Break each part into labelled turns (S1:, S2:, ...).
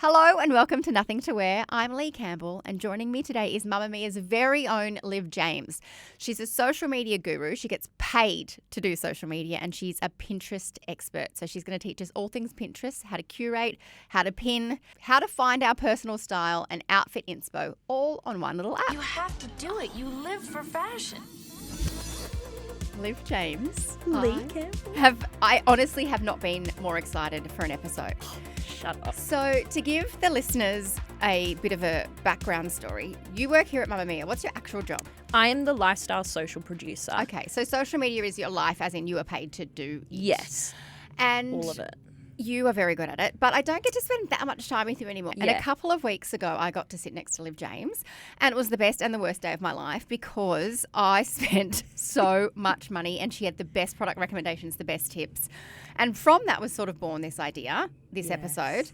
S1: Hello and welcome to Nothing to Wear. I'm Lee Campbell and joining me today is Mamamia's very own Liv James. She's a social media guru. She gets paid to do social media and she's a Pinterest expert. So she's going to teach us all things Pinterest, how to curate, how to pin, how to find our personal style and outfit inspo all on one little app.
S2: You have to do it. You live for fashion.
S1: Liv James.
S2: Lee Campbell.
S1: I honestly have not been more excited for an episode.
S2: Shut up.
S1: So to give the listeners a bit of a background story, you work here at Mamamia. What's your actual job?
S2: I am the lifestyle social producer.
S1: Okay, so social media is your life, as in you are paid to do it.
S2: Yes.
S1: And
S2: All of it.
S1: you are very good at it, but I don't get to spend that much time with you anymore. And
S2: Yeah.
S1: a couple of weeks ago, I got to sit next to Liv James, and it was the best and the worst day of my life because I spent so much money and she had the best product recommendations, the best tips. And from that was sort of born this idea, this episode.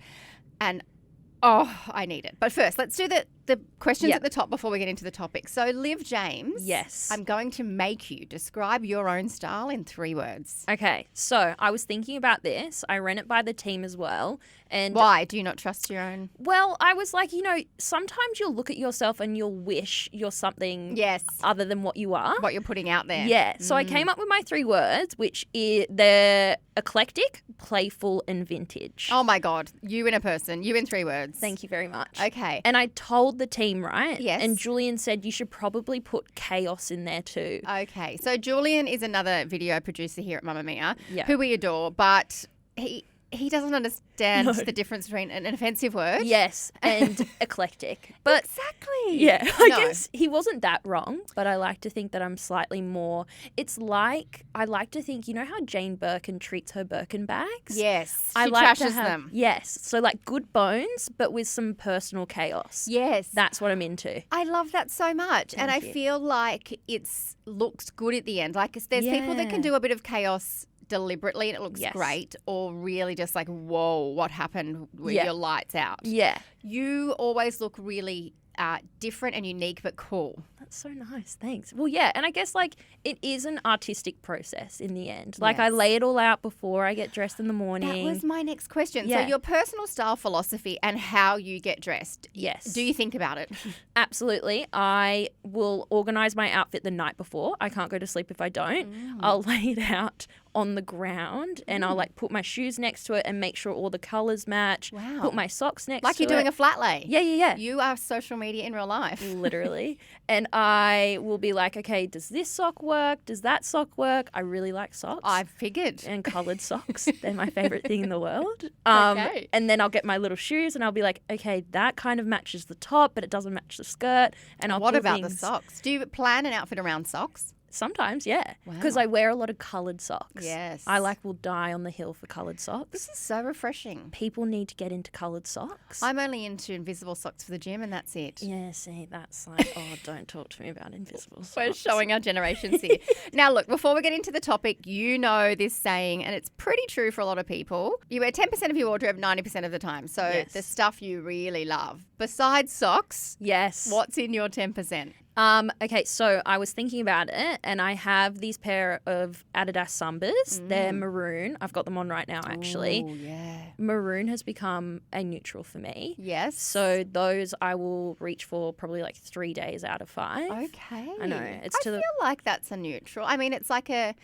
S1: And I need it. But first, let's do the questions at the top before we get into the topic. So, Liv James.
S2: Yes.
S1: I'm going to make you describe your own style in 3 words.
S2: Okay, so I was thinking about this. I ran it by the team as well. And
S1: Why? Do you not trust your own?
S2: well, I was like, sometimes you'll look at yourself and you'll wish you're something
S1: Yes.
S2: other than what you are.
S1: What you're putting out there.
S2: Yeah. So I came up with my 3 words, which they're eclectic, playful, and vintage.
S1: Oh my God. You in a person. You in 3 words.
S2: Thank you very much.
S1: Okay.
S2: And I told the team, right?
S1: Yes.
S2: And Julian said you should probably put chaos in there too.
S1: Okay. So Julian is another video producer here at Mamamia
S2: Yeah.
S1: who we adore, but he doesn't understand
S2: No.
S1: the difference between an offensive word.
S2: Yes, and eclectic. But
S1: Exactly.
S2: yeah, I
S1: No.
S2: guess he wasn't that wrong, but I like to think that I'm slightly more. It's like, I like to think, you know how Jane Birkin treats her Birkin bags?
S1: Yes.
S2: I
S1: She
S2: like to
S1: trashes
S2: have,
S1: them.
S2: Yes. So like good bones, but with some personal chaos.
S1: Yes.
S2: That's what I'm into.
S1: I love that so much. And I
S2: Thank you.
S1: feel like it's looks good at the end. Like there's people that can
S2: Yeah.
S1: do a bit of chaos deliberately and it looks
S2: Yes.
S1: great, or really just like, whoa, what happened with
S2: Yeah.
S1: your lights out?
S2: Yeah.
S1: You always look really different and unique but cool.
S2: That's so nice. Thanks. Well, yeah. And I guess like it is an artistic process in the end. Like I
S1: Yes.
S2: lay it all out before I get dressed in the
S1: That
S2: morning.
S1: was my next question.
S2: Yeah.
S1: So your personal style philosophy and how you get dressed.
S2: Yes.
S1: Do you think about it?
S2: Absolutely. I will organise my outfit the night before. I can't go to sleep if I don't. I'll lay it out on the ground and I'll like put my shoes next to it and make sure all the colours match.
S1: Wow.
S2: Put my socks next
S1: Like
S2: to
S1: you're doing
S2: it.
S1: a flat lay.
S2: Yeah.
S1: You are social media in real life.
S2: Literally. And I will be like, okay, does this sock work? Does that sock work? I really like socks.
S1: I figured.
S2: And coloured socks. They're my favourite thing in the world.
S1: Okay.
S2: And then I'll get my little shoes and I'll be like, okay, that kind of matches the top, but it doesn't match the skirt. And I'll
S1: What
S2: pull
S1: about the
S2: things-
S1: socks? Do you plan an outfit around socks?
S2: Sometimes, yeah. Because
S1: Wow.
S2: I wear a lot of coloured socks.
S1: Yes.
S2: I will die on the hill for coloured
S1: This
S2: socks.
S1: is so refreshing.
S2: People need to get into coloured socks.
S1: I'm only into invisible socks for the gym and that's it.
S2: Yeah, see, that's like, oh, don't talk to me about invisible socks.
S1: We're showing our generations here. Now, look, before we get into the topic, you know this saying, and it's pretty true for a lot of people. You wear 10% of your wardrobe 90% of the time. So
S2: Yes.
S1: the stuff you really love. Besides socks,
S2: Yes.
S1: what's in your 10%?
S2: Okay, so I was thinking about it, and I have these pair of Adidas Sambas. They're maroon. I've got them on right now, actually.
S1: Oh, yeah.
S2: Maroon has become a neutral for me.
S1: Yes.
S2: So those I will reach for probably like 3 days out of 5.
S1: Okay.
S2: I know, it's
S1: I
S2: to the-
S1: feel like that's a neutral. I mean, it's like a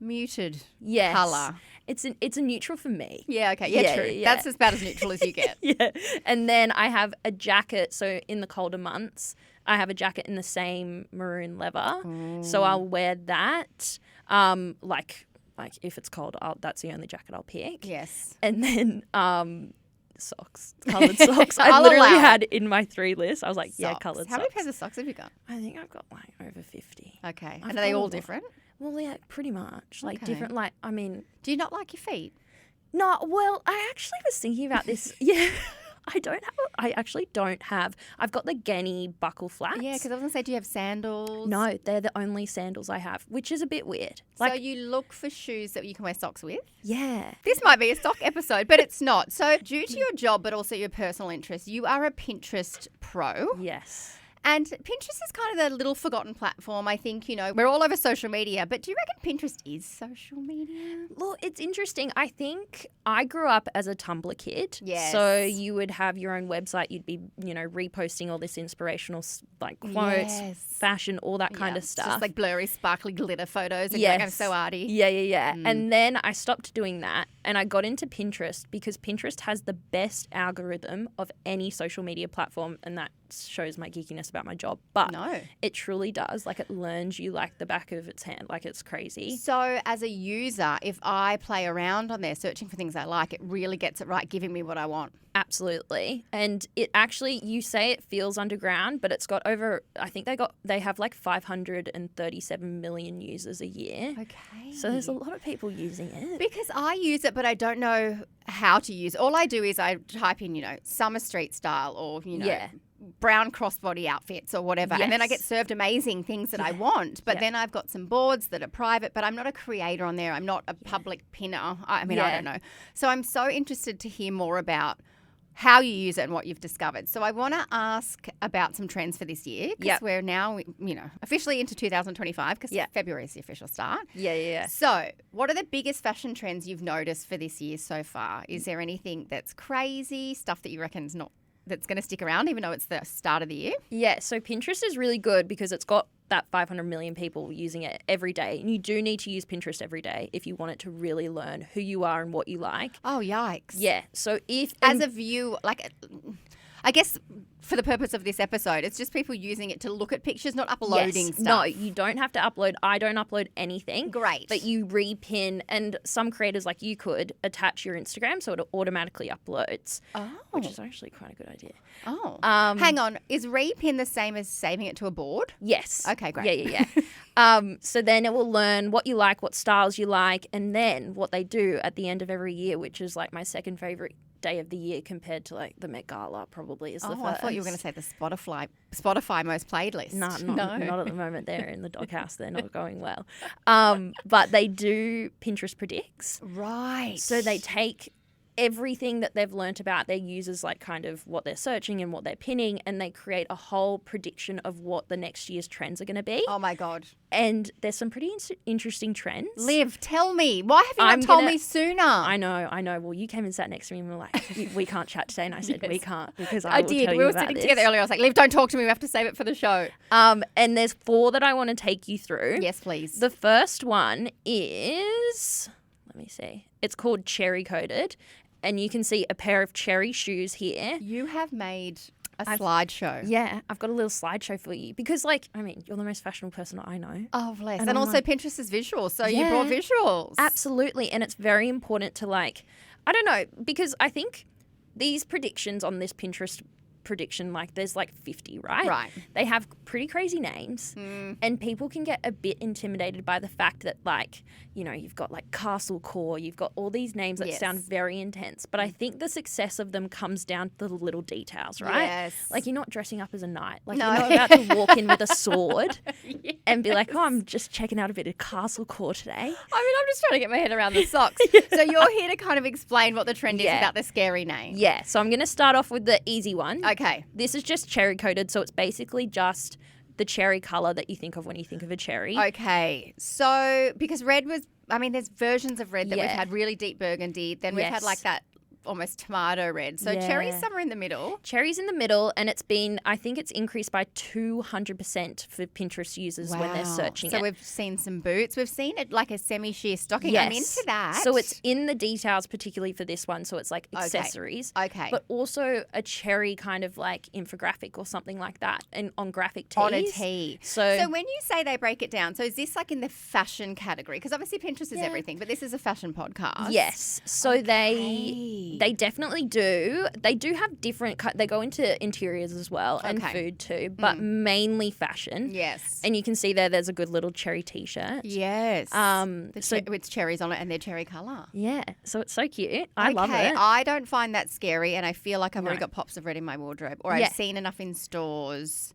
S1: muted
S2: Yes.
S1: colour.
S2: It's a neutral for me.
S1: Yeah, okay. Yeah,
S2: Yeah,
S1: true.
S2: yeah.
S1: That's about as neutral as you get.
S2: Yeah. And then I have a jacket. So in the colder months, I have a jacket in the same maroon leather. So I'll wear that. Like if it's cold, that's the only jacket I'll pick.
S1: Yes.
S2: And then socks, coloured socks. I
S1: I'll
S2: literally
S1: allow it.
S2: had in my 3 list. I was like, yeah,
S1: Socks.
S2: coloured
S1: How
S2: socks.
S1: many pairs of socks have you got?
S2: I think I've got like over 50.
S1: Okay.
S2: I've
S1: And are they
S2: got a
S1: all
S2: lot.
S1: different?
S2: Well, yeah, pretty much. Like
S1: Okay.
S2: different, like, I mean,
S1: Do you not like your feet?
S2: no, well, I actually was thinking about this. Yeah. I actually don't have. I've got the Genny buckle flats.
S1: Yeah, because I was going to say, do you have sandals?
S2: No, they're the only sandals I have, which is a bit weird.
S1: So
S2: Like,
S1: you look for shoes that you can wear socks with?
S2: yeah.
S1: This might be a sock episode, but it's not. So due to your job, but also your personal interests, you are a Pinterest pro.
S2: Yes.
S1: And Pinterest is kind of the little forgotten platform. I think, we're all over social media, but do you reckon Pinterest is social media?
S2: Well, it's interesting. I think I grew up as a Tumblr kid.
S1: Yes.
S2: So you would have your own website. You'd be, reposting all this inspirational quotes, fashion, all that kind of stuff.
S1: Just like blurry, sparkly glitter photos. And you're like, I'm so arty.
S2: Yeah. And then I stopped doing that and I got into Pinterest because Pinterest has the best algorithm of any social media platform, and that shows my geekiness about my job. But it truly does. Like, it learns you like the back of its hand. Like, it's crazy.
S1: So as a user, if I play around on there searching for things I like, it really gets it right, giving me what I want.
S2: Absolutely. And it actually, you say it feels underground, but it's got over, I think they have like 537 million users a year.
S1: Okay.
S2: So there's a lot of people using it.
S1: Because I use it, but I don't know how to use it. All I do is I type in, summer street style or, brown crossbody outfits or whatever.
S2: Yes.
S1: And then I get served amazing things that I want. But then I've got some boards that are private, but I'm not a creator on there. I'm not a public pinner. I don't know. So I'm so interested to hear more about how you use it and what you've discovered. So I want to ask about some trends for this year because we're now, officially into 2025 because February is the official start.
S2: Yeah.
S1: So what are the biggest fashion trends you've noticed for this year so far? Is there anything that's crazy, stuff that you reckon's not that's going to stick around even though it's the start of the year?
S2: Yeah, so Pinterest is really good because it's got that 500 million people using it every day. And you do need to use Pinterest every day if you want it to really learn who you are and what you like.
S1: Oh, yikes.
S2: Yeah, so
S1: as a view, I guess for the purpose of this episode, it's just people using it to look at pictures, not uploading stuff.
S2: No, you don't have to upload. I don't upload anything.
S1: Great.
S2: But you repin, and some creators like you could attach your Instagram so it automatically uploads.
S1: Oh.
S2: Which is actually quite a good idea.
S1: Oh. Hang on. Is repin the same as saving it to a board?
S2: Yes.
S1: Okay, great.
S2: Yeah. So then it will learn what you like, what styles you like, and then what they do at the end of every year, which is like my second favorite day of the year compared to like the Met Gala probably is the first.
S1: I thought you were going to say the Spotify most played list.
S2: No, not at the moment. They're in the doghouse. They're not going well. But they do Pinterest predicts.
S1: Right.
S2: So they take everything that they've learnt about their users, like kind of what they're searching and what they're pinning, and they create a whole prediction of what the next year's trends are going to be.
S1: Oh my God.
S2: And there's some pretty interesting trends.
S1: Liv, tell me. Why have you not told me sooner?
S2: I know. Well, you came and sat next to me and were like, we can't chat today. And I said, we can't because I will
S1: did.
S2: tell
S1: We
S2: you
S1: were
S2: about
S1: sitting
S2: this.
S1: together earlier. I was like, Liv, don't talk to me. We have to save it for the show.
S2: And there's 4 that I want to take you through.
S1: Yes, please.
S2: The first one is, let me see. It's called Cherry Coated. And you can see a pair of cherry shoes here.
S1: You have made a slideshow.
S2: Yeah, I've got a little slideshow for you because, you're the most fashionable person I know.
S1: Oh, bless. And also Pinterest is visual, so you brought visuals.
S2: Absolutely. And it's very important to I don't know, because I think these predictions on this Pinterest prediction, there's 50, right?
S1: Right.
S2: They have pretty crazy names and people can get a bit intimidated by the fact that you've got Castle Core, you've got all these names that sound very intense, but I think the success of them comes down to the little details, right?
S1: Yes.
S2: You're not dressing up as a knight.
S1: No.
S2: You're not about to walk in with a sword and be like, oh, I'm just checking out a bit of Castle Core today.
S1: I mean, I'm just trying to get my head around the socks. So you're here to kind of explain what the trend is about the scary name.
S2: Yeah, so I'm going to start off with the easy one.
S1: Okay.
S2: This is just cherry coated, so it's basically just the cherry colour that you think of when you think of a cherry.
S1: Okay. So, because red was, there's versions of red that we've had, really deep burgundy. Then we've had that almost tomato red. So cherry's somewhere in the middle.
S2: Cherry's in the middle, and I think it's increased by 200% for Pinterest users when they're searching it.
S1: So we've seen some boots. We've seen it like a semi-sheer stocking.
S2: Yes.
S1: I'm into that.
S2: So it's in the details, particularly for this one. So it's accessories.
S1: Okay.
S2: But also a cherry kind of infographic or something like that, and on graphic tees.
S1: On a tee.
S2: So
S1: when you say they break it down, so is this in the fashion category? Because obviously Pinterest is everything, but this is a fashion podcast.
S2: Yes. So they definitely do. They do have different. They go into interiors as well and food too, but mainly fashion.
S1: Yes.
S2: And you can see there's a good little cherry T-shirt.
S1: Yes.
S2: So
S1: with cherries on it and their cherry colour.
S2: Yeah. So it's so cute. I love it.
S1: I don't find that scary, and I feel like I've already got pops of red in my wardrobe, or I've seen enough in stores.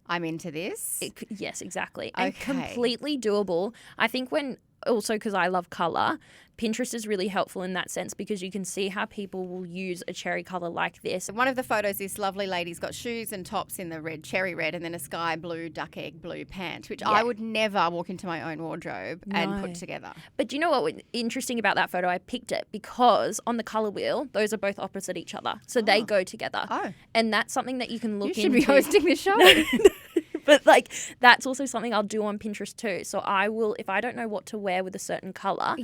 S1: I'm into this.
S2: Yes, exactly. And completely doable. I think when also because I love color, Pinterest is really helpful in that sense because you can see how people will use a cherry color like this.
S1: One of the photos, this lovely lady's got shoes and tops in the red, cherry red, and then a sky blue, duck egg blue pant, which I would never walk into my own wardrobe and put together.
S2: But do you know what was interesting about that photo? I picked it because on the color wheel, those are both opposite each other. So they go together.
S1: Oh.
S2: And that's something that you can look into.
S1: You should be hosting this show.
S2: But like that's also something I'll do on Pinterest too. So I will, if I don't know what to wear with a certain color,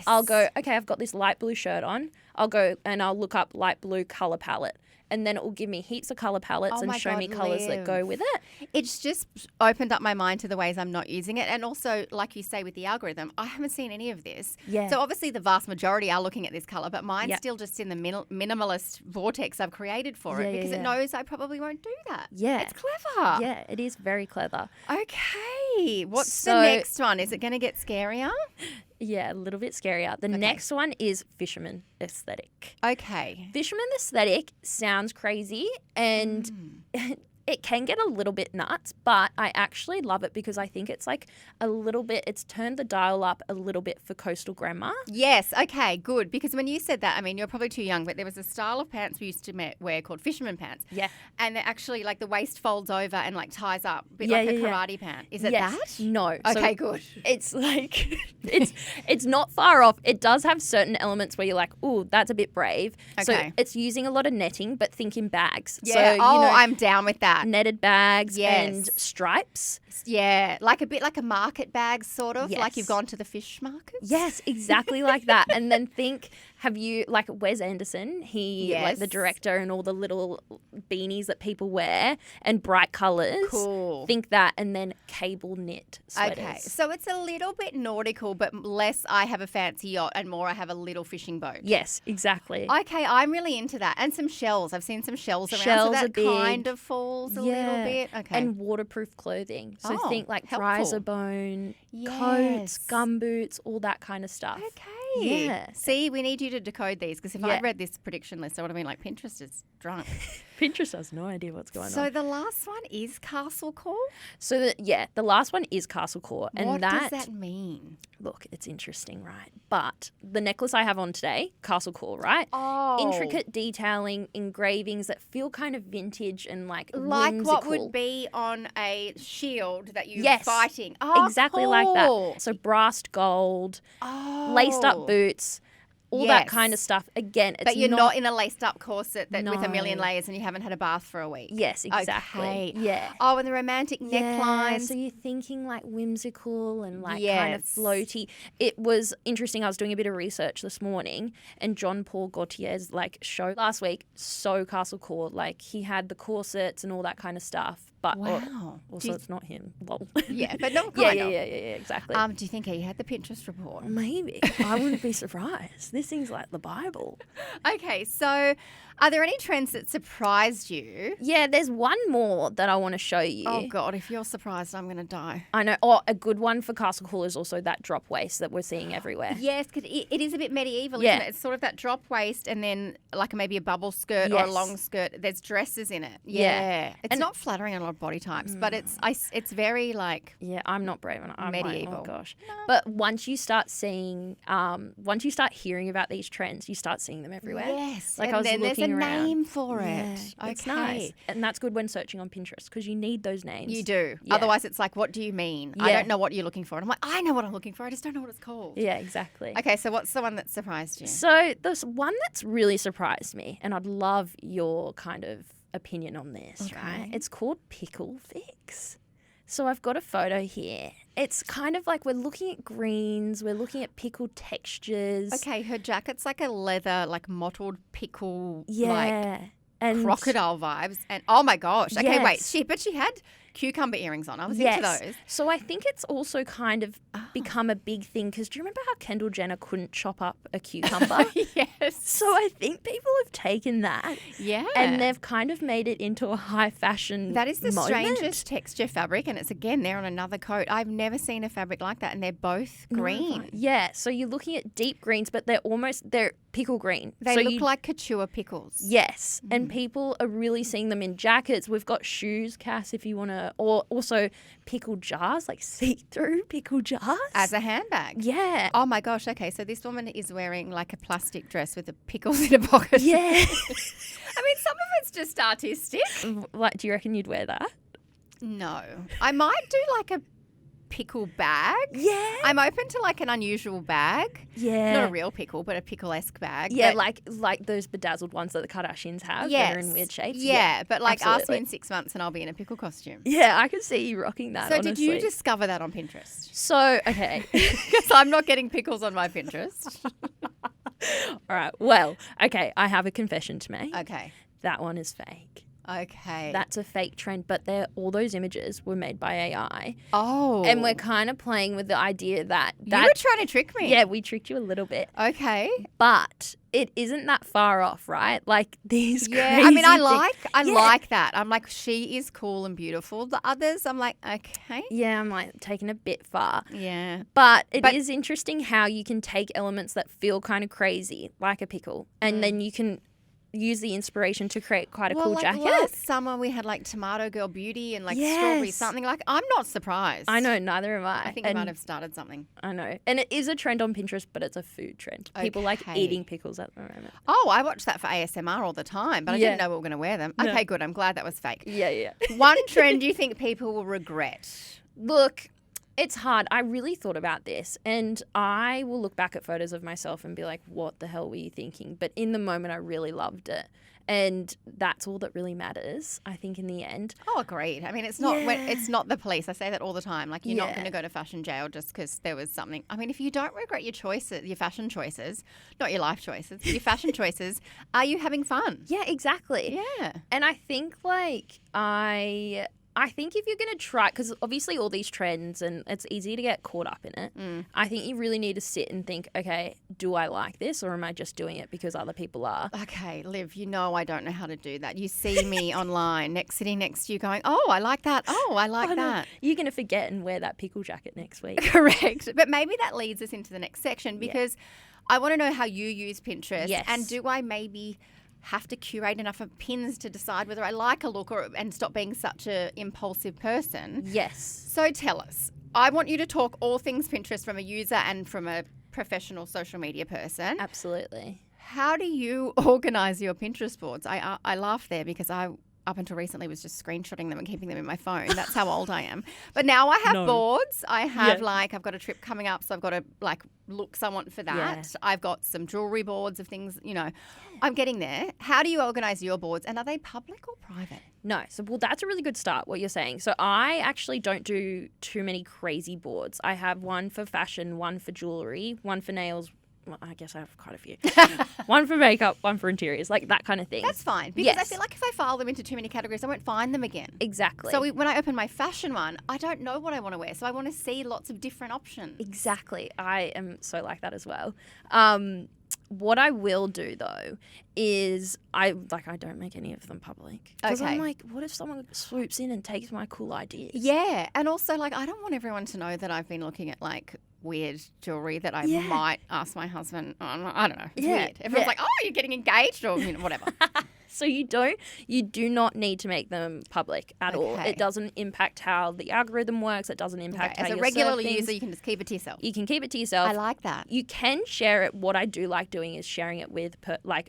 S2: I'll go, okay, I've got this light blue shirt on. I'll go and I'll look up light blue color palette. And then it will give me heaps of color palettes and show me colors that go with it.
S1: It's just opened up my mind to the ways I'm not using it. And also, like you say with the algorithm, I haven't seen any of this.
S2: Yeah.
S1: So obviously the vast majority are looking at this color, but mine's still just in the minimalist vortex I've created for it because it knows I probably won't do that.
S2: Yeah.
S1: It's clever.
S2: Yeah, it is very clever.
S1: Okay. What's the next one? Is it going to get scarier?
S2: Yeah, a little bit scarier. The next one is fisherman aesthetic.
S1: Okay.
S2: Fisherman aesthetic sounds crazy and it can get a little bit nuts, but I actually love it because I think it's like a little bit, it's turned the dial up a little bit for coastal grandma.
S1: Yes, okay, good. Because when you said that, I mean, you're probably too young, but there was a style of pants we used to wear called fisherman pants.
S2: Yeah.
S1: And they're actually like the waist folds over and like ties up, a bit like a karate pant. Is it that?
S2: No.
S1: Okay,
S2: so
S1: good.
S2: It's like, it's not far off. It does have certain elements where you're like, ooh, that's a bit brave.
S1: Okay.
S2: So it's using a lot of netting, but think in bags.
S1: Yeah,
S2: so,
S1: I'm down with that.
S2: Netted bags
S1: Yes.
S2: and stripes.
S1: Yeah, like a bit like a market bag sort of,
S2: Yes.
S1: like you've gone to the fish market.
S2: Yes, exactly like that. And then think, have you, like Wes Anderson, he, like the director and all the little beanies that people wear and bright colours.
S1: Cool.
S2: Think that and then cable knit sweaters.
S1: Okay, so it's a little bit nautical, but less I have a fancy yacht and more I have a little fishing boat.
S2: Yes, exactly.
S1: Okay, I'm really into that. And some shells. I've seen some shells around.
S2: Shells
S1: so that
S2: are big.
S1: kind of falls a little bit. Okay.
S2: And waterproof clothing. So think like
S1: helpful.
S2: Dryzer Bone, coats, gumboots, all that kind of stuff.
S1: Okay.
S2: Yeah.
S1: See, we need you to decode these because if I'd read this prediction list, I would have been like, Pinterest is drunk.
S2: Pinterest has no idea what's going on.
S1: So the last one is Castle Core?
S2: So, the last one is Castle Core. And
S1: what does that mean?
S2: Look, it's interesting, right? But the necklace I have on today, Castle Core, right?
S1: Oh.
S2: Intricate detailing, engravings that feel kind of vintage and like
S1: what
S2: whimsical.
S1: would be on a shield that you're fighting.
S2: Oh, exactly like that. So brassed gold, laced up boots, all that kind of stuff. Again, it's
S1: but you're not in a laced up corset with a million layers and you haven't had a bath for a week.
S2: Yes, exactly.
S1: Okay.
S2: Yeah.
S1: Oh, and the romantic necklines.
S2: So you're thinking like whimsical and like kind of floaty. It was interesting. I was doing a bit of research this morning and John Paul Gaultier's like show last week, so Castle Core, like he had the corsets and all that kind of stuff. But also it's not him. Lol.
S1: Yeah, but not kind of.
S2: Yeah, exactly.
S1: Do you think he had the Pinterest report?
S2: Maybe. I wouldn't be surprised. This thing's like the Bible.
S1: Okay, so are there any trends that surprised you?
S2: Yeah, there's one more that I want to show you.
S1: Oh, God, if you're surprised, I'm going to die.
S2: I know. Oh, a good one for Castle Core is also that drop waist that we're seeing everywhere.
S1: Yes, because it is a bit medieval, isn't it? It's sort of that drop waist and then like maybe a bubble skirt or a long skirt. There's dresses in it. Yeah. It's not flattering on a lot of body types, but it's very like
S2: I'm not brave enough. I'm
S1: medieval.
S2: Like, oh gosh. No. But once you start seeing, once you start hearing about these trends, you start seeing them everywhere.
S1: Yes.
S2: Like
S1: and
S2: I was
S1: then
S2: looking
S1: there's a
S2: around.
S1: name for it.
S2: Okay. It's nice. And that's good when searching on Pinterest because you need those names.
S1: You do. Yeah. Otherwise it's like, what do you mean? I don't know what you're looking for. And I'm like, I know what I'm looking for. I just don't know what it's called.
S2: Yeah, exactly.
S1: Okay, so what's the one that surprised you?
S2: So there's one that's really surprised me and I'd love your kind of opinion on this, right? It's called Pickle Fix. So I've got a photo here. It's kind of like we're looking at greens, we're looking at pickle textures.
S1: Okay, her jacket's like a leather, like mottled pickle,
S2: and
S1: crocodile vibes. And oh my gosh. Okay,
S2: Yes.
S1: wait. But she had cucumber earrings on. I was into those.
S2: So I think it's also kind of become a big thing because do you remember how Kendall Jenner couldn't chop up a cucumber?
S1: Yes.
S2: So I think people have taken that and they've kind of made it into a high fashion
S1: That is the
S2: moment.
S1: strangest texture fabric and it's again there on another coat. I've never seen a fabric like that and they're both green.
S2: Yeah, so you're looking at deep greens but they're pickle green.
S1: They look like couture pickles.
S2: Yes, and people are really seeing them in jackets. We've got shoes, Cass, if you want to or also pickle jars, like see-through pickle jars.
S1: As a handbag.
S2: Yeah.
S1: Oh my gosh. Okay. So this woman is wearing like a plastic dress with the pickles in a pocket.
S2: Yeah.
S1: I mean, some of it's just artistic.
S2: Like, do you reckon you'd wear that?
S1: No. I might do like a pickle bag.
S2: Yeah.
S1: I'm open to like an unusual bag.
S2: Yeah.
S1: Not a real pickle, but a pickle-esque bag.
S2: Yeah,
S1: but
S2: like those bedazzled ones that the Kardashians have
S1: yes.
S2: that are in weird shapes.
S1: Yeah, but like ask me
S2: absolutely.
S1: in 6 months and I'll be in a pickle costume.
S2: Yeah, I could see you rocking that,
S1: So
S2: honestly.
S1: did you discover that on Pinterest?
S2: So, okay.
S1: Because I'm not getting pickles on my Pinterest.
S2: All right. Well, okay, I have a confession to make.
S1: Okay.
S2: That one is fake.
S1: Okay.
S2: That's a fake trend, but all those images were made by AI.
S1: Oh.
S2: And we're kind of playing with the idea that
S1: you were trying to trick me.
S2: Yeah, we tricked you a little bit.
S1: Okay.
S2: But it isn't that far off, right? Like these
S1: Yeah.
S2: crazy
S1: I mean, I
S2: things.
S1: like that. I'm like, she is cool and beautiful. The others, I'm like, okay.
S2: Yeah, I'm like taking a bit far.
S1: Yeah.
S2: But it is interesting how you can take elements that feel kind of crazy, like a pickle, and then you can use the inspiration to create quite a cool
S1: like
S2: jacket.
S1: Last summer we had like Tomato Girl Beauty and like strawberry
S2: Yes.
S1: something. Like, I'm not surprised.
S2: I know, neither am I.
S1: I think I might have started something.
S2: I know. And it is a trend on Pinterest, but it's a food trend. People like
S1: Okay.
S2: eating pickles at the moment.
S1: Oh, I watch that for ASMR all the time, but I
S2: Yeah.
S1: didn't know we were going to wear them.
S2: No.
S1: Okay, good. I'm glad that was fake.
S2: Yeah.
S1: One trend you think people will regret?
S2: Look, it's hard. I really thought about this, and I will look back at photos of myself and be like, what the hell were you thinking? But in the moment, I really loved it. And that's all that really matters, I think, in the end.
S1: Oh, agreed. I mean, it's not
S2: Yeah.
S1: it's not the police. I say that all the time. Like, you're not
S2: Yeah.
S1: going to go to fashion jail just because there was something. I mean, if you don't regret your choices, your fashion choices, not your life choices, your fashion choices, are you having fun?
S2: Yeah, exactly.
S1: Yeah.
S2: And I think, like, I think if you're going to try, because obviously all these trends and it's easy to get caught up in it, I think you really need to sit and think, okay, do I like this or am I just doing it because other people are?
S1: Okay, Liv, you know I don't know how to do that. You see me online, sitting next to you going, oh, I like that. Oh, I like that.
S2: You're going to forget and wear that pickle jacket next week.
S1: Correct. But maybe that leads us into the next section because I want to know how you use Pinterest.
S2: Yes.
S1: And do I maybe have to curate enough of pins to decide whether I like a look and stop being such an impulsive person?
S2: Yes.
S1: So tell us. I want you to talk all things Pinterest from a user and from a professional social media person.
S2: Absolutely.
S1: How do you organise your Pinterest boards? I laugh there because I, up until recently, was just screenshotting them and keeping them in my phone. That's how old I am. But now I have boards. I have I've got a trip coming up, so I've got to like looks I want for that.
S2: Yeah.
S1: I've got some jewellery boards of things, I'm getting there. How do you organise your boards, and are they public or private?
S2: No. So, well, that's a really good start, what you're saying. So I actually don't do too many crazy boards. I have one for fashion, one for jewellery, one for nails. Well, I guess I have quite a few. One for makeup, one for interiors, like that kind of thing.
S1: That's fine because I
S2: Yes.
S1: feel like if I file them into too many categories, I won't find them again.
S2: Exactly.
S1: So when I open my fashion one, I don't know what I want to wear. So I want to see lots of different options.
S2: Exactly. I am so like that as well. What I will do though is I don't make any of them public because I'm
S1: Okay.
S2: like, what if someone swoops in and takes my cool ideas?
S1: Yeah. And also, like, I don't want everyone to know that I've been looking at, like, weird jewellery that I might ask my husband on. I don't know. It's weird. Everyone's like, oh, you're getting engaged or whatever.
S2: So you do not need to make them public at all.
S1: Okay.
S2: It doesn't impact how the algorithm works. It doesn't impact how
S1: As a
S2: you
S1: regular
S2: serve things.
S1: user, you can just keep it to yourself.
S2: You can keep it to yourself.
S1: I like that.
S2: You can share it. What I do like doing is sharing it with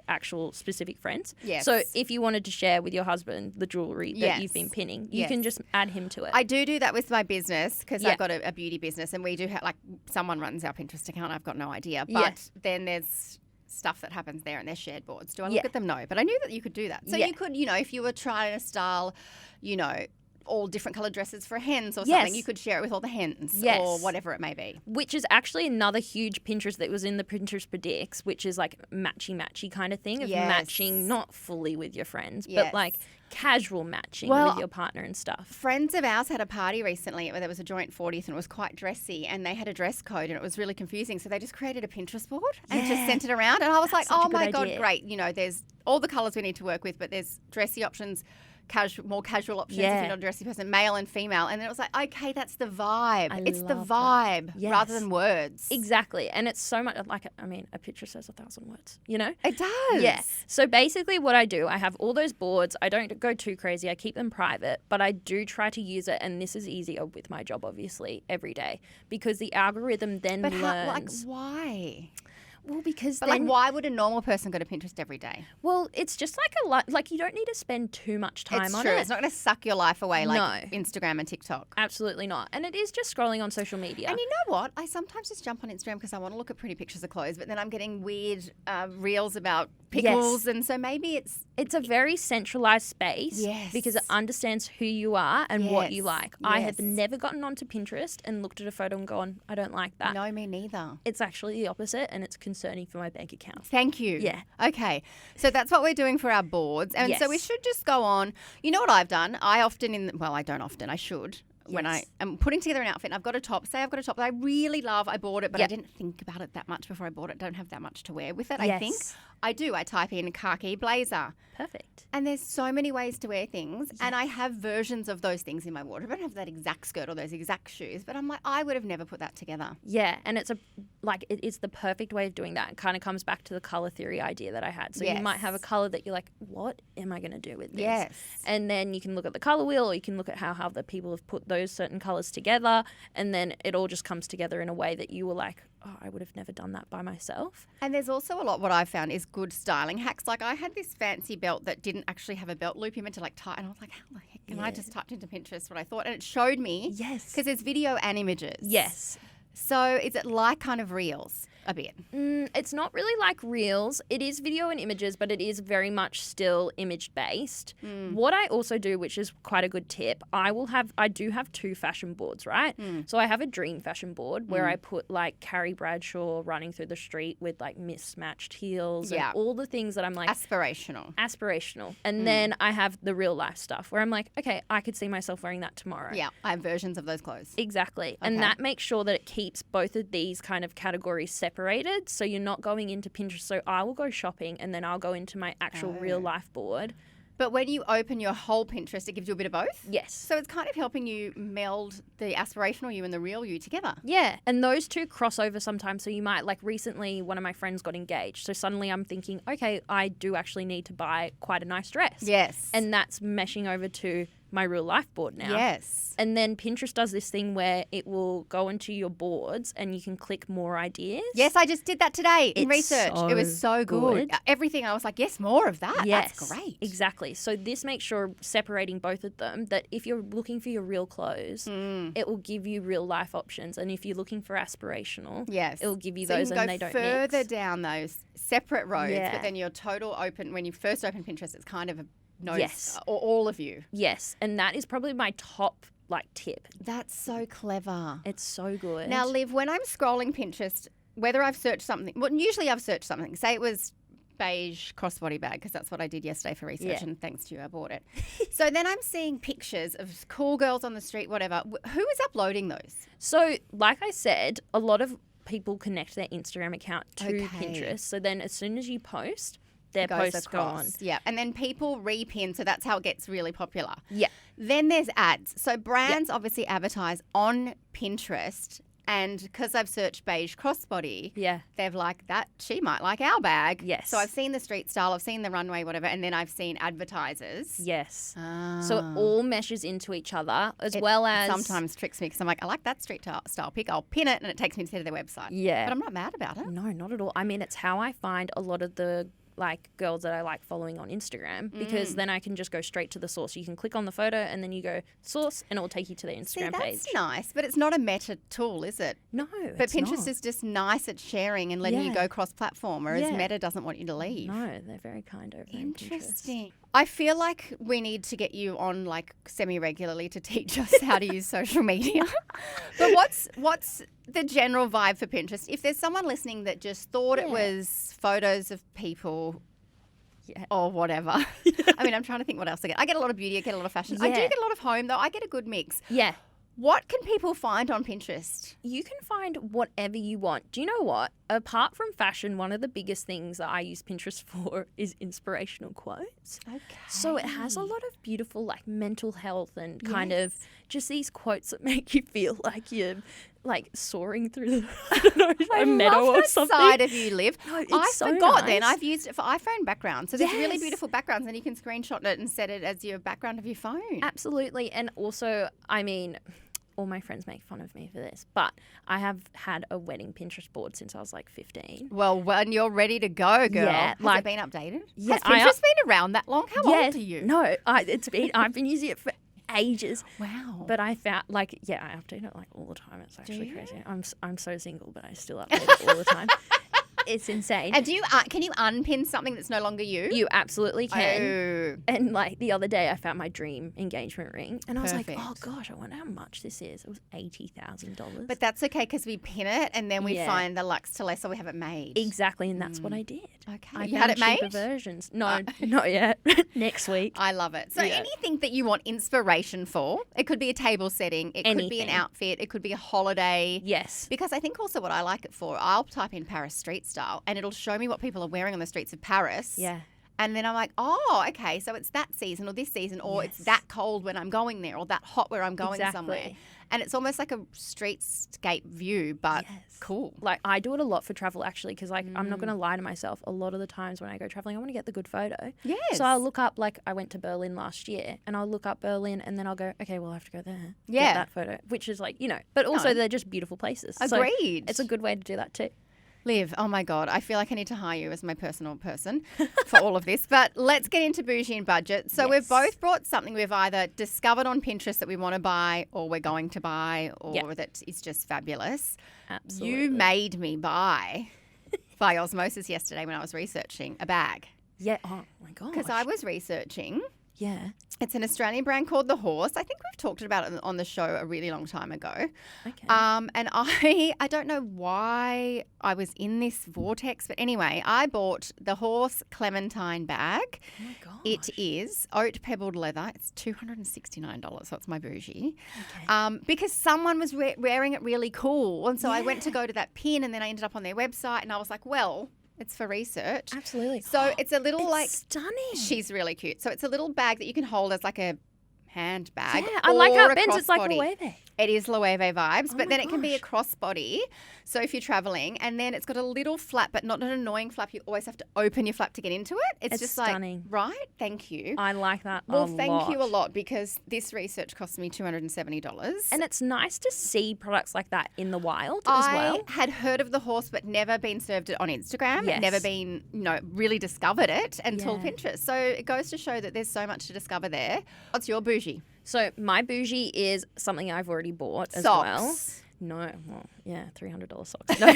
S2: actual specific friends.
S1: Yes.
S2: So if you wanted to share with your husband the jewelry that you've
S1: Yes.
S2: been pinning, you
S1: Yes.
S2: can just add him to it.
S1: I do that with my business because
S2: Yeah.
S1: I've got a beauty business and we do have, like, someone runs our Pinterest account. I've got no idea.
S2: Yeah.
S1: But then there's stuff that happens there and there's shared boards. Do I look
S2: Yeah.
S1: at them? No. But I knew that you could do that. So
S2: Yeah.
S1: you could, if you were trying to style, all different coloured dresses for hens or something,
S2: Yes.
S1: you could share it with all the hens
S2: Yes.
S1: or whatever it may be.
S2: Which is actually another huge Pinterest that was in the Pinterest Predicts, which is like matchy kind of thing of
S1: Yes.
S2: matching not fully with your friends,
S1: Yes.
S2: but like casual matching
S1: Well,
S2: with your partner and stuff.
S1: Friends of ours had a party recently where there was a joint 40th and it was quite dressy and they had a dress code and it was really confusing. So they just created a Pinterest board and just
S2: Yeah.
S1: sent it around. And I was like,
S2: That's such a
S1: oh my
S2: good
S1: God,
S2: idea.
S1: great. There's all the colours we need to work with, but there's dressy options, more casual options if
S2: Yeah.
S1: you're not a dressy person, male and female. And then it was like, okay, that's the vibe. It's the
S2: love
S1: vibe
S2: that. Yes.
S1: rather than words.
S2: Exactly. And it's so much like, a picture says 1,000 words,
S1: It does.
S2: Yeah. So basically what I do, I have all those boards. I don't don't go too crazy. I keep them private, but I do try to use it, and this is easier with my job, obviously, every day, because the algorithm then learns.
S1: Why?
S2: Well, because
S1: But
S2: then,
S1: why would a normal person go to Pinterest every day?
S2: well, it's just like a lot. Like, you don't need to spend too much time
S1: It's
S2: on
S1: true.
S2: it.
S1: It's not going to suck your life away like
S2: No.
S1: Instagram and TikTok.
S2: Absolutely not. And it is just scrolling on social media.
S1: And you know what? I sometimes just jump on Instagram because I want to look at pretty pictures of clothes, but then I'm getting weird reels about pickles, and so maybe
S2: It's a very centralized space because it understands who you are and what you like. I have never gotten onto Pinterest and looked at a photo and gone, I don't like that.
S1: No, me neither.
S2: It's actually the opposite, and it's concerning for my bank account.
S1: Thank you.
S2: Yeah.
S1: Okay. So that's what we're doing for our boards. And so we
S2: Yes.
S1: should just go on. You know what I've done? I don't often. I should. When I am putting together an outfit and I've got a top, say I've got a top that I really love, I bought it, but I didn't think about it that much before I bought it. Don't have that much to wear with it, I think. I do. I type in khaki blazer.
S2: Perfect.
S1: And there's so many ways to wear things. And I have versions of those things in my wardrobe. I don't have that exact skirt or those exact shoes, but I'm like, I would have never put that together.
S2: Yeah, and it is the perfect way of doing that. It kind of comes back to the color theory idea that I had. So you might have a color that you're like, what am I going to do with this?
S1: Yes.
S2: And then you can look at the color wheel, or you can look at how other people have put those certain colors together, and then it all just comes together in a way that you were like, oh, I would have never done that by myself.
S1: And there's also a lot, what I've found is good styling hacks. Like I had this fancy belt that didn't actually have a belt loop. You meant to like tie, and I was like, how the heck? And I just typed into Pinterest what I thought, and it showed me.
S2: Yes.
S1: Because there's video and images.
S2: Yes.
S1: So is it like kind of reels a bit?
S2: It's not really like reels. It is video and images, but it is very much still image based. What I also do, which is quite a good tip, I do have 2 fashion boards, right? So I have a dream fashion board where I put like Carrie Bradshaw running through the street with like mismatched heels and all the things that I'm like aspirational. And then I have the real life stuff where I'm like, okay, I could see myself wearing that tomorrow.
S1: Yeah, I have versions of those clothes.
S2: Exactly. And that makes sure that it keeps both of these kind of categories separated, so you're not going into Pinterest. So I will go shopping and then I'll go into my actual real life board.
S1: But when you open your whole Pinterest, it gives you a bit of both?
S2: Yes.
S1: So it's kind of helping you meld the aspirational you and the real you together.
S2: Yeah, and those two cross over sometimes. So you might, like recently, one of my friends got engaged. So suddenly I'm thinking, okay, I do actually need to buy quite a nice dress.
S1: Yes.
S2: And that's meshing over to my real life board now.
S1: Yes.
S2: And then Pinterest does this thing where it will go into your boards and you can click more ideas.
S1: Yes, I just did that today in
S2: It's
S1: research. It was so good. Everything, I was like, yes, more of that.
S2: Yes,
S1: that's great.
S2: Exactly. So this makes sure, separating both of them, that if you're looking for your real clothes, it will give you real life options. And if you're looking for aspirational, it will give you those, and they don't mix.
S1: So you can go further down those separate roads, but then your total open, when you first open Pinterest, it's kind of a notice, or all of you.
S2: Yes, and that is probably my top tip.
S1: That's so clever.
S2: It's so good.
S1: Now, Liv, when I'm scrolling Pinterest, whether I've searched something, well, usually I've searched something. Say it was beige crossbody bag, because that's what I did yesterday for research, and thanks to you, I bought it. So then I'm seeing pictures of cool girls on the street, whatever. Who is uploading those?
S2: So, like I said, a lot of people connect their Instagram account to Pinterest. So then as soon as you post, their posts go on.
S1: Yeah, and then people repin, so that's how it gets really popular.
S2: Yeah.
S1: Then there's ads. So brands obviously advertise on Pinterest, and because I've searched beige crossbody, they've like that, she might like our bag.
S2: Yes.
S1: So I've seen the street style, I've seen the runway, whatever, and then I've seen advertisers.
S2: Yes. So it all meshes into each other, well as...
S1: sometimes tricks me, because I'm like, I like that street style pic, I'll pin it, and it takes me to their website.
S2: Yeah.
S1: But I'm not mad about it.
S2: No, not at all. I mean, it's how I find a lot of the girls that I like following on Instagram, because then I can just go straight to the source. You can click on the photo and then you go source and it will take you to their Instagram page.
S1: That's nice, but it's not a meta tool, is it?
S2: No,
S1: but Pinterest is just nice at sharing and letting you go cross-platform, whereas Meta doesn't want you to leave.
S2: No, they're very kind over
S1: Interesting. I feel like we need to get you on like semi-regularly to teach us how to use social media. But what's the general vibe for Pinterest? If there's someone listening that just thought it was photos of people or whatever. I mean, I'm trying to think what else I get. I get a lot of beauty, I get a lot of fashion. I do get a lot of home, though. I get a good mix.
S2: Yeah.
S1: What can people find on Pinterest?
S2: You can find whatever you want. Do you know what? apart from fashion, one of the biggest things that I use Pinterest for is inspirational quotes.
S1: Okay.
S2: So it has a lot of beautiful like mental health and kind of just these quotes that make you feel like you're like soaring through the I don't know,
S1: I
S2: a meadow
S1: love
S2: or
S1: that
S2: something.
S1: side of you, Liv.
S2: No, it's
S1: I
S2: so
S1: forgot
S2: nice.
S1: then. I've used it for iPhone backgrounds. So there's really
S2: Yes.
S1: beautiful backgrounds and you can screenshot it and set it as your background of your phone.
S2: Absolutely. And also, I mean, all my friends make fun of me for this, but I have had a wedding Pinterest board since I was like 15.
S1: Well, when you're ready to go, girl.
S2: Yeah,
S1: Has
S2: like-
S1: it been updated?
S2: Yeah,
S1: Has Pinterest been around that long? How old are you?
S2: No, I've been using it for ages.
S1: Wow.
S2: But I found I update it like all the time. It's actually
S1: you?
S2: crazy. I'm so single, but I still update it all the time. It's insane.
S1: And can you unpin something that's no longer you?
S2: You absolutely can.
S1: Oh.
S2: And like the other day, I found my dream engagement ring, and I was like,
S1: Perfect.
S2: "Oh gosh, I wonder how much this is." It was $80,000.
S1: But that's okay because we pin it and then we
S2: Yeah.
S1: find the lux to less, so we have it made.
S2: Exactly, and that's what I did.
S1: Okay.
S2: I
S1: You had
S2: found
S1: it
S2: cheaper
S1: made?
S2: versions. No, not yet. Next week.
S1: I love it. So
S2: Yeah.
S1: anything that you want inspiration for, it could be a table setting, it could be an
S2: Anything.
S1: outfit, it could be a holiday.
S2: Yes.
S1: Because I think also what I like it for, I'll type in Paris street style and it'll show me what people are wearing on the streets of Paris.
S2: Yeah.
S1: And then I'm like, oh, okay, so it's that season or this season, or it's
S2: Yes.
S1: that cold when I'm going there, or that hot where I'm going somewhere.
S2: Exactly.
S1: And it's almost like a streetscape view, but
S2: Yes.
S1: cool.
S2: Like I do it a lot for travel actually, because like I'm not going to lie to myself. A lot of the times when I go traveling, I want to get the good photo.
S1: Yes.
S2: So I'll look up, like I went to Berlin last year, and I'll look up Berlin, and then I'll go, okay, well I have to go there.
S1: Yeah.
S2: Get that photo, which is like but also
S1: No.
S2: they're just beautiful places.
S1: Agreed.
S2: So it's a good way to do that too.
S1: Liv, oh my God, I feel like I need to hire you as my personal person for all of this. But let's get into bougie and budget. So we've
S2: Yes.
S1: both brought something we've either discovered on Pinterest that we want to buy, or we're going to buy, or
S2: Yeah.
S1: that is just fabulous.
S2: Absolutely.
S1: You made me buy by osmosis yesterday when I was researching a bag.
S2: Yeah. Oh my gosh.
S1: Because I was researching.
S2: Yeah.
S1: It's an Australian brand called The Horse. I think we've talked about it on the show a really long time ago.
S2: Okay.
S1: And I don't know why I was in this vortex, but anyway, I bought the Horse Clementine bag.
S2: Oh my gosh.
S1: It is oat pebbled leather. It's $269, so it's my bougie.
S2: Okay.
S1: Because someone was wearing it really cool. And so I went to go to that pin and then I ended up on their website and I was like, well, it's for research.
S2: Absolutely.
S1: So it's a little
S2: It's
S1: like,
S2: stunning.
S1: she's really cute. So it's a little bag that you can hold as like a handbag.
S2: Yeah, I like how
S1: or
S2: it
S1: a
S2: bends. It's like
S1: crossbody.
S2: Loewe.
S1: It is Loewe vibes,
S2: Oh
S1: but
S2: my
S1: then it can be a
S2: gosh.
S1: crossbody. So if you're traveling, and then it's got a little flap, but not an annoying flap. You always have to open your flap to get into it. It's
S2: It's
S1: just
S2: stunning.
S1: like, right? Thank you.
S2: I like that
S1: Well,
S2: a
S1: thank
S2: lot.
S1: you a lot because this research cost me $270.
S2: And it's nice to see products like that in the wild as well.
S1: I had heard of the horse, but never been served it on Instagram.
S2: Yes.
S1: Never been, really discovered it until
S2: Yeah.
S1: Pinterest. So it goes to show that there's so much to discover there. What's your bougie?
S2: So my bougie is something I've already bought as well.
S1: Socks.
S2: No, well, yeah, $300 socks. No.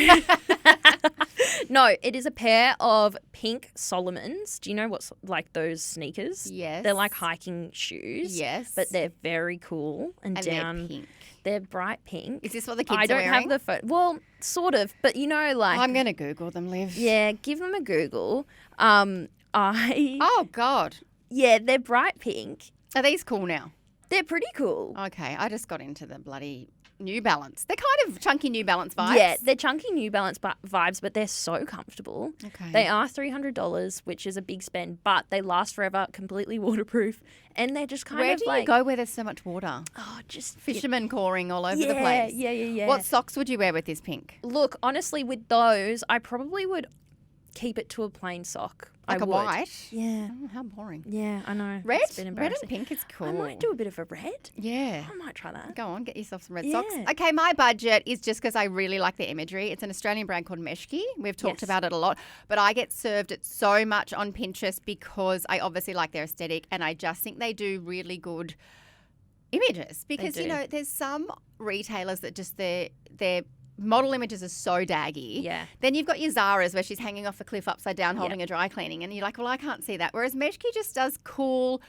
S2: No, it is a pair of pink Solomons. Do you know what's like those sneakers?
S1: Yes.
S2: They're like hiking shoes.
S1: Yes.
S2: But they're very cool and,
S1: And
S2: down.
S1: they're pink.
S2: They're bright pink.
S1: Is this what the kids
S2: I
S1: are
S2: don't
S1: wearing?
S2: have the photo. Well, sort of, but like
S1: I'm going to Google them, Liv.
S2: yeah, give them a Google.
S1: Oh, God.
S2: Yeah, they're bright pink.
S1: Are these cool now?
S2: They're pretty cool.
S1: Okay, I just got into the bloody New Balance. They're kind of chunky New Balance vibes.
S2: Yeah, they're chunky New Balance vibes, but they're so comfortable.
S1: Okay.
S2: They are $300, which is a big spend, but they last forever, completely waterproof, and they're just kind
S1: Where
S2: of
S1: do
S2: like
S1: you go where there's so much water?
S2: oh, just
S1: Fishermen coring all over
S2: yeah,
S1: the place.
S2: Yeah.
S1: What socks would you wear with this pink?
S2: Look, honestly, with those, I probably would keep it to a plain sock.
S1: Like
S2: I
S1: a
S2: would.
S1: white?
S2: Yeah.
S1: Oh, how boring.
S2: Yeah, I know.
S1: Red?
S2: It's a bit
S1: Red and
S2: embarrassing.
S1: pink is cool.
S2: I might do a bit of a red.
S1: Yeah.
S2: I might try that.
S1: Go on, get yourself some red
S2: Yeah.
S1: socks. Okay, my budget is just because I really like the imagery. It's an Australian brand called Meshki. We've talked
S2: Yes.
S1: about it a lot, but I get served it so much on Pinterest because I obviously like their aesthetic and I just think they do really good images. Because,
S2: do.
S1: there's some retailers that just their model images are so daggy.
S2: Yeah.
S1: Then you've got your Zara's where she's hanging off a cliff upside down holding a dry cleaning and you're like, well, I can't see that. Whereas Meshki just does cool,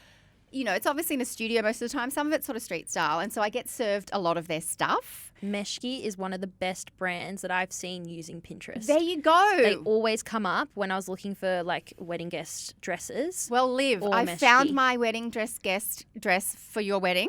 S1: it's obviously in a studio most of the time. Some of it's sort of street style. And so I get served a lot of their stuff.
S2: Meshki is one of the best brands that I've seen using Pinterest.
S1: There you go.
S2: They always come up when I was looking for like wedding guest dresses.
S1: Well, Liv,
S2: or
S1: I
S2: Meshki.
S1: found my wedding guest dress for your wedding.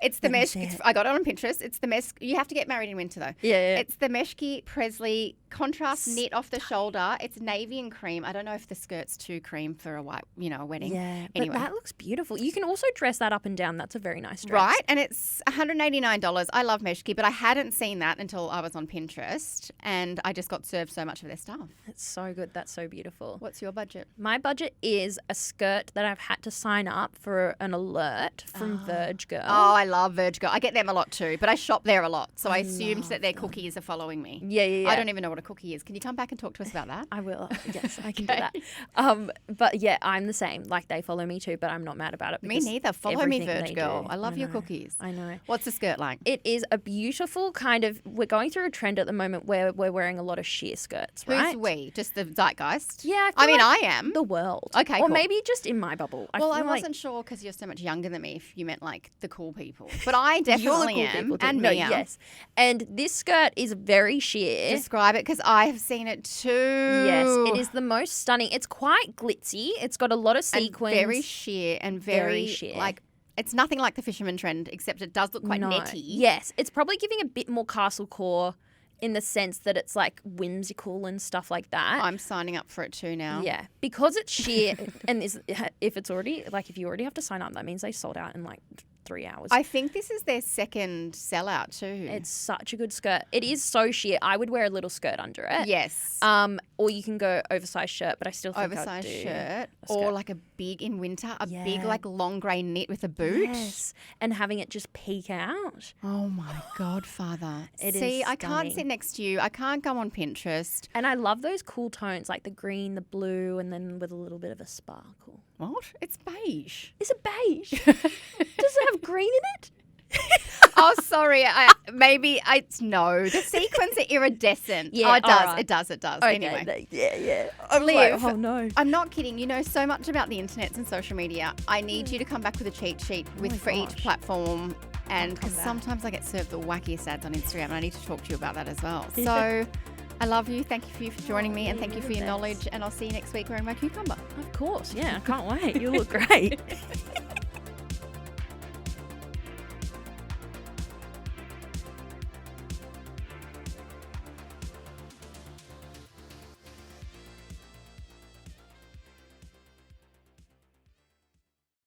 S1: It's the
S2: Let me
S1: mesh.
S2: see it.
S1: I got it on Pinterest. It's the mesh. You have to get married in winter though.
S2: Yeah.
S1: It's the Meshki Presley contrast knit off the shoulder. It's navy and cream. I don't know if the skirt's too cream for a white, a wedding.
S2: Yeah,
S1: Anyway.
S2: but that looks beautiful. You can also dress that up and down. That's a very nice dress.
S1: Right, and it's $189. I love Meshki, but I hadn't seen that until I was on Pinterest, and I just got served so much of their stuff.
S2: It's so good. That's so beautiful.
S1: What's your budget?
S2: My budget is a skirt that I've had to sign up for an alert from Verge Girl.
S1: Oh, I love Verge Girl. I get them a lot too, but I shop there a lot, so I assumed that their cookies are following me.
S2: Yeah.
S1: I don't even know what a cookie is. Can you come back and talk to us about that?
S2: I will. Yes, I can do that. But yeah, I'm the same. Like, they follow me too, but I'm not mad about it.
S1: Me neither. Follow me,
S2: everything
S1: Verge
S2: they
S1: Girl.
S2: do.
S1: I love your
S2: know.
S1: cookies.
S2: I know.
S1: What's the skirt like?
S2: It is a beautiful kind of. We're going through a trend at the moment where we're wearing a lot of sheer skirts, right?
S1: Who's we? Just the zeitgeist?
S2: Yeah,
S1: I mean,
S2: like
S1: I am.
S2: the world.
S1: Okay,
S2: or
S1: cool.
S2: maybe just in my bubble.
S1: Well, I
S2: feel like-
S1: wasn't sure because you're so much younger than me if you meant like the cool people. But I definitely
S2: You're the cool
S1: am.
S2: people too.
S1: And
S2: no,
S1: Mia.
S2: yes. And this skirt is very sheer.
S1: Describe it because I have seen it too.
S2: Yes, it is the most stunning. It's quite glitzy. It's got a lot of
S1: And
S2: sequins.
S1: very sheer and very
S2: sheer.
S1: like it's nothing like the fisherman trend except it does look quite
S2: No.
S1: netty.
S2: Yes, it's probably giving a bit more castle core in the sense that it's like whimsical and stuff like that.
S1: I'm signing up for it too now.
S2: Yeah, because it's sheer, and if it's already like if you already have to sign up, that means they sold out in like 3 hours.
S1: I think this is their second sellout too.
S2: It's such a good skirt. It is so sheer. I would wear a little skirt under it.
S1: Yes.
S2: Or you can go oversized shirt, but I still think I'd
S1: Oversized
S2: do
S1: shirt
S2: a
S1: or
S2: skirt.
S1: like a big in winter, a big
S2: Yeah.
S1: like long grey knit with a boot.
S2: Yes, and having it just peek out.
S1: Oh my God, Father.
S2: It
S1: See,
S2: is
S1: I can't
S2: stunning.
S1: sit next to you. I can't go on Pinterest.
S2: And I love those cool tones, like the green, the blue, and then with a little bit of a sparkle.
S1: What? It's beige.
S2: Is it beige? Does it have green in it?
S1: Oh, sorry. No. The sequins are iridescent.
S2: Yeah,
S1: oh, it does.
S2: alright.
S1: It does. It does.
S2: Okay,
S1: Anyway.
S2: yeah.
S1: Liv,
S2: oh no.
S1: I'm not kidding. You know so much about the internet and social media. I need you to come back with a cheat sheet for each
S2: gosh.
S1: platform. And
S2: I'll come
S1: because
S2: back.
S1: sometimes I get served the wackiest ads on Instagram, and I need to talk to you about that as well. So I love you. Thank you for joining me, and thank you
S2: you're
S1: for
S2: the
S1: your
S2: best.
S1: knowledge. And I'll see you next week wearing my cucumber.
S2: Of course, yeah. I can't wait. You look great.